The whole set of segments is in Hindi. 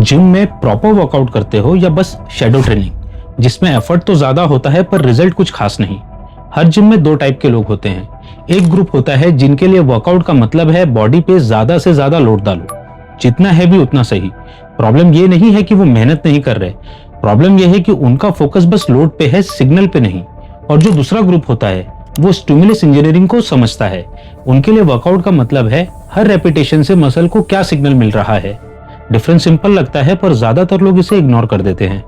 जिम में प्रॉपर वर्कआउट करते हो या बस शैडो ट्रेनिंग जिसमें एफर्ट तो ज्यादा होता है पर रिजल्ट कुछ खास नहीं। हर जिम में दो टाइप के लोग होते हैं। एक ग्रुप होता है जिनके लिए वर्कआउट का मतलब है बॉडी पे ज्यादा से ज्यादा लोड डालो, जितना हैवी उतना सही। प्रॉब्लम ये नहीं है कि वो मेहनत नहीं कर रहे, प्रॉब्लम ये है कि उनका फोकस बस लोड पे है, सिग्नल पे नहीं। और जो दूसरा ग्रुप होता है वो स्टिमुलस इंजीनियरिंग को समझता है। उनके लिए वर्कआउट का मतलब है हर रेपिटेशन से मसल को क्या सिग्नल मिल रहा है। डिफरेंस सिंपल लगता है पर ज्यादातर लोग इसे इग्नोर कर देते हैं,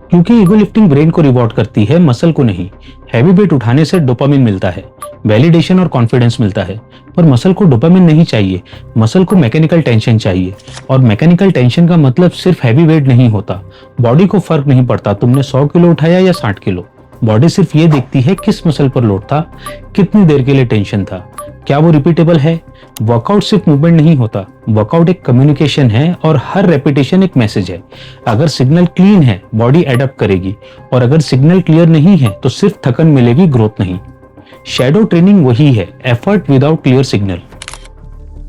क्योंकि ईगो लिफ्टिंग ब्रेन को रिवॉर्ड करती है, मसल को नहीं। हैवी वेट उठाने से डोपामिन मिलता है, वैलिडेशन और कॉन्फिडेंस मिलता है, पर मसल को डोपामिन नहीं चाहिए, मसल को मैकेनिकल टेंशन चाहिए। और मैकेनिकल टेंशन का मतलब सिर्फ हैवी वेट नहीं होता। बॉडी को फर्क नहीं पड़ता तुमने 100 किलो उठाया या 60 किलो। बॉडी सिर्फ ये देखती है किस मसल पर लोड था, कितनी देर के लिए टेंशन था, क्या वो रिपीटेबल है। वर्कआउट सिर्फ मूवमेंट नहीं होता, वर्कआउट एक कम्युनिकेशन है और हर रेपिटेशन एक मैसेज है। अगर सिग्नल क्लीन है बॉडी एडप्ट करेगी, और अगर सिग्नल क्लियर नहीं है तो सिर्फ थकन मिलेगी, ग्रोथ नहीं। शैडो ट्रेनिंग वही है, effort without clear signal.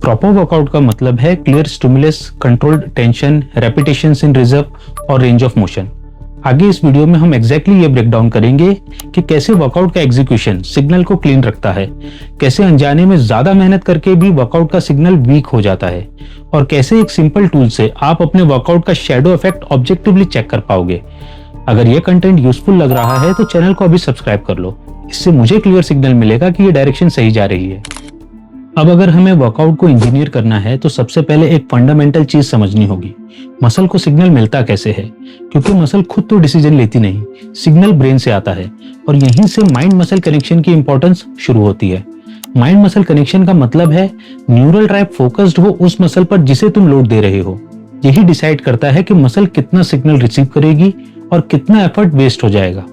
Proper workout का मतलब है clear stimulus, controlled tension, repetitions in reserve और रेंज ऑफ मोशन। आगे इस वीडियो में हम एग्जैक्टली ये ब्रेक डाउन करेंगे कि कैसे वर्कआउट का एग्जीक्यूशन सिग्नल को क्लीन रखता है, कैसे अनजाने में ज्यादा मेहनत करके भी वर्कआउट का सिग्नल वीक हो जाता है, और कैसे एक सिंपल टूल से आप अपने वर्कआउट का शैडो इफेक्ट ऑब्जेक्टिवली चेक कर पाओगे। अगर ये कंटेंट यूजफुल लग रहा है तो चैनल को अभी सब्सक्राइब कर लो, इससे मुझे क्लियर सिग्नल मिलेगा कि ये डायरेक्शन सही जा रही है। अब अगर हमें वर्कआउट को इंजीनियर करना है तो सबसे पहले एक फंडामेंटल चीज समझनी होगी, मसल को सिग्नल मिलता कैसे है। क्योंकि मसल खुद तो डिसीजन लेती नहीं, सिग्नल ब्रेन से आता है, और यहीं से माइंड मसल कनेक्शन की इंपॉर्टेंस शुरू होती है। माइंड मसल कनेक्शन का मतलब है न्यूरल ड्राइव फोकस्ड हो उस मसल पर जिसे तुम लोड दे रहे हो। यही डिसाइड करता है कि मसल कितना सिग्नल रिसीव करेगी और कितना एफर्ट वेस्ट हो जाएगा।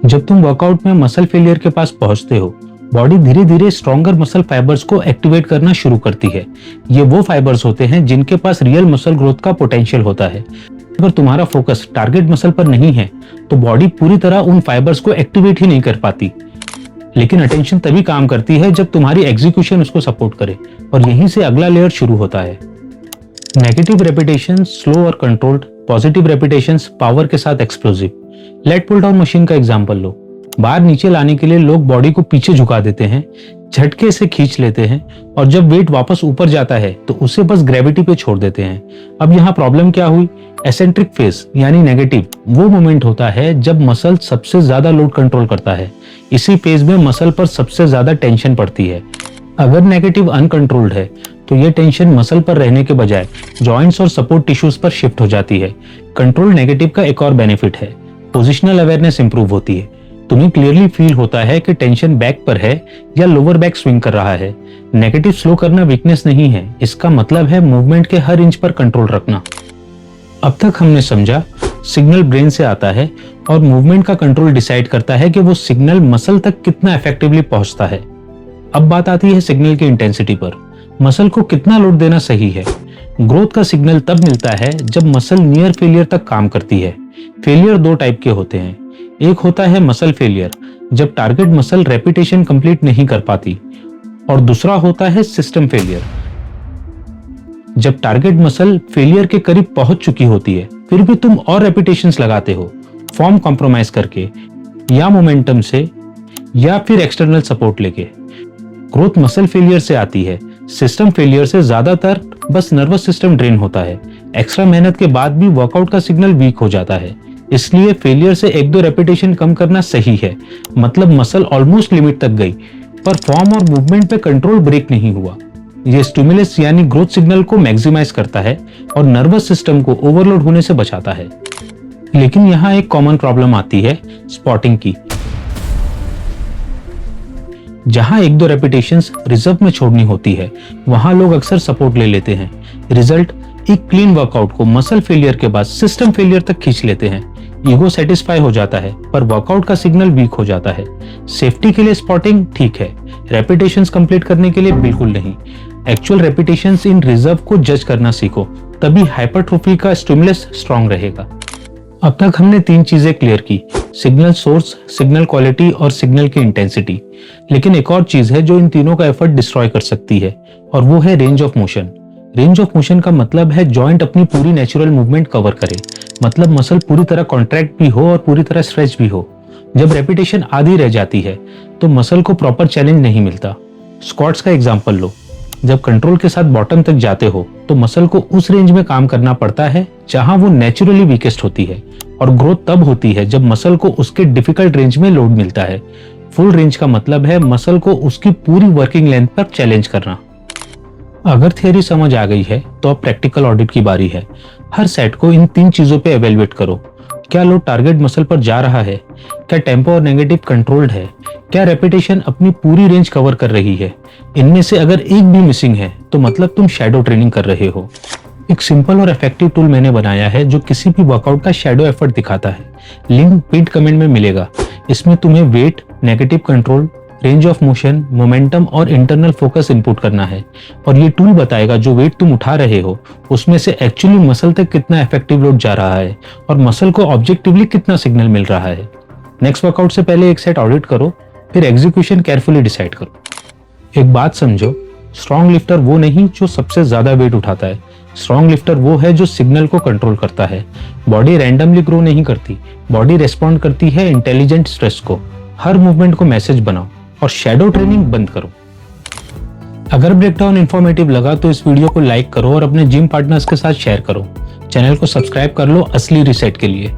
जब तुम वर्कआउट में मसल फेलियर के पास पहुंचते हो, बॉडी धीरे धीरे स्ट्रॉन्गर मसल फाइबर्स को एक्टिवेट करना शुरू करती है। ये वो फाइबर्स होते हैं जिनके पास रियल मसल ग्रोथ का पोटेंशियल होता है। अगर तुम्हारा फोकस टारगेट मसल पर नहीं है तो बॉडी पूरी तरह उन फाइबर्स को एक्टिवेट ही नहीं कर पाती। लेकिन अटेंशन तभी काम करती है जब तुम्हारी एग्जीक्यूशन उसको सपोर्ट करे, और यहीं से अगला लेयर शुरू होता है। नेगेटिव रेपिटेशन स्लो और कंट्रोल्ड, पॉजिटिव रेपिटेशन पावर के साथ explosive. Lat pull down machine का एग्जांपल लो। बाहर नीचे लाने के लिए लोग बॉडी को पीछे झुका देते हैं, झटके से खींच लेते हैं, और जब वेट वापस ऊपर जाता है तो उसे बस ग्रेविटी पे छोड़ देते हैं। अब यहाँ प्रॉब्लम क्या हुई? एसेंट्रिक फेज यानी नेगेटिव वो मोमेंट होता है जब मसल सबसे ज्यादा लोड कंट्रोल करता है। इसी फेज में मसल पर सबसे ज्यादा टेंशन पड़ती है। अगर नेगेटिव अनकंट्रोल्ड है तो ये टेंशन मसल पर रहने के बजाय जॉइंट्स और सपोर्ट टिश्यूज पर शिफ्ट हो जाती है। कंट्रोल नेगेटिव का एक और बेनिफिट है, पोजिशनल अवेयरनेस इंप्रूव होती है। तुम्हें क्लियरली फील होता है कि टेंशन बैक पर है या लोअर बैक स्विंग कर रहा है। नेगेटिव स्लो करना वीकनेस नहीं है, इसका मतलब है मूवमेंट के हर इंच पर कंट्रोल रखना। अब तक हमने समझा सिग्नल ब्रेन से आता है और मूवमेंट का कंट्रोल डिसाइड करता है कि वो सिग्नल मसल तक कितना इफेक्टिवली पहुंचता है। अब बात आती है सिग्नल की इंटेंसिटी पर। मसल को कितना लोड देना सही है। ग्रोथ का सिग्नल तब मिलता है जब मसल नियर फेलियर तक काम करती है। फेलियर दो टाइप के होते हैं, एक होता है मसल फेलियर जब टारगेट मसल रेपिटेशन कंप्लीट नहीं कर पाती, और दूसरा होता है सिस्टम फेलियर जब टारगेट मसल फेलियर के करीब पहुंच चुकी होती है, फिर भी तुम और रेपिटेशंस लगाते हो, फॉर्म कॉम्प्रोमाइज करके या मोमेंटम से या फिर एक्सटर्नल सपोर्ट लेके। ग्रोथ मसल फेलियर से आती है, सिस्टम फेलियर से ज्यादातर बस नर्वस सिस्टम ड्रेन होता है। एक्स्ट्रा मेहनत के बाद भी वर्कआउट का सिग्नल वीक हो जाता है, इसलिए फेलियर से एक दो रेपिटेशन कम करना सही है। मतलब मसल ऑलमोस्ट लिमिट तक गई पर फॉर्म और मूवमेंट पे कंट्रोल ब्रेक नहीं हुआ। ये स्टिमुलस यानी ग्रोथ सिग्नल को मैक्सिमाइज करता है और नर्वस सिस्टम को ओवरलोड होने से बचाता है। लेकिन यहाँ एक कॉमन प्रॉब्लम आती है स्पॉटिंग की। जहां एक दो रेपिटेशंस रिजर्व में छोड़नी होती है वहां लोग अक्सर सपोर्ट ले लेते हैं। रिजल्ट एक क्लीन वर्कआउट को मसल फेलियर के बाद सिस्टम फेलियर तक खींच लेते हैं। ईगो सेटिस्फाई हो जाता है पर वर्कआउट का सिग्नल वीक हो जाता है। सेफ्टी के लिए स्पॉटिंग ठीक है, रेपिटेशंस कंप्लीट करने के लिए बिल्कुल नहीं। एक्चुअल रेपिटेशंस इन रिजर्व को जज करना सीखो, तभी हाइपरट्रोफी का स्टिमुलस स्ट्रांग रहेगा। अब तक हमने तीन चीजें क्लियर की, सिग्नल सोर्स, सिग्नल क्वालिटी और सिग्नल की इंटेंसिटी। लेकिन एक और चीज है जो इन तीनों का एफर्ट डिस्ट्रॉय कर सकती है, और वो है range of motion. Range of motion का मतलब है जॉइंट अपनी पूरी नेचुरल मूवमेंट कवर करे, मतलब मसल पूरी तरह कॉन्ट्रैक्ट भी हो और पूरी तरह स्ट्रेच भी हो। जब रेपिटेशन आधी रह जाती है तो मसल को प्रॉपर चैलेंज नहीं मिलता। स्क्वाट्स का एग्जांपल लो, जब कंट्रोल के साथ बॉटम तक जाते हो तो मसल को उस रेंज में काम करना पड़ता है जहां वो नेचुरली वीकेस्ट होती है, और ग्रोथ तब होती है जब मसल को उसके डिफिकल्ट रेंज में लोड मिलता है। फुल रेंज का मतलब है मसल को उसकी पूरी वर्किंग लेंथ पर चैलेंज करना। अगर थियरी समझ आ गई है तो अब प्रैक्टिकल ऑडिट की बारी है। हर सेट को इन 3 चीजों पे एवेलुएट करो। क्या लोड टारगेट मसल पर जा रहा है? क्या टेम्पो और नेगेटिव कंट्रोल्ड है? क्या रेपिटेशन अपनी पूरी रेंज कवर कर रही है? इनमें से अगर एक भी मिसिंग है तो मतलब तुम शैडो ट्रेनिंग कर रहे हो। एक सिंपल और इफेक्टिव टूल मैंने बनाया है जो किसी भी वर्कआउट का शैडो एफर्ट दिखाता है। लिंक पिन कमेंट में मिलेगा। इसमें तुम्हें weight, negative control, range of motion, momentum और इंटरनल फोकस इनपुट करना है, और ये टूल बताएगा जो वेट तुम उठा रहे हो उसमें से एक्चुअली मसल तक कितना इफेक्टिव लोड जा रहा है और मसल को ऑब्जेक्टिवली कितना सिग्नल मिल रहा है। नेक्स्ट वर्कआउट से पहले एक सेट ऑडिट करो, फिर एग्जीक्यूशन केयरफुली डिसाइड करो। एक बात समझो, स्ट्रॉन्ग लिफ्टर वो नहीं जो सबसे ज्यादा वेट उठाता है। स्ट्रॉन्ग लिफ्टर वो है जो सिग्नल को कंट्रोल करता है। बॉडी रैंडमली ग्रो नहीं करती, बॉडी रेस्पॉन्ड करती है इंटेलिजेंट स्ट्रेस को। हर मूवमेंट को मैसेज बनाओ और शैडो ट्रेनिंग बंद करो। अगर ब्रेकडाउन इंफॉर्मेटिव लगा तो इस वीडियो को लाइक करो और अपने जिम पार्टनर्स के साथ शेयर करो। चैनल को सब्सक्राइब कर लो असली रिसेट के लिए।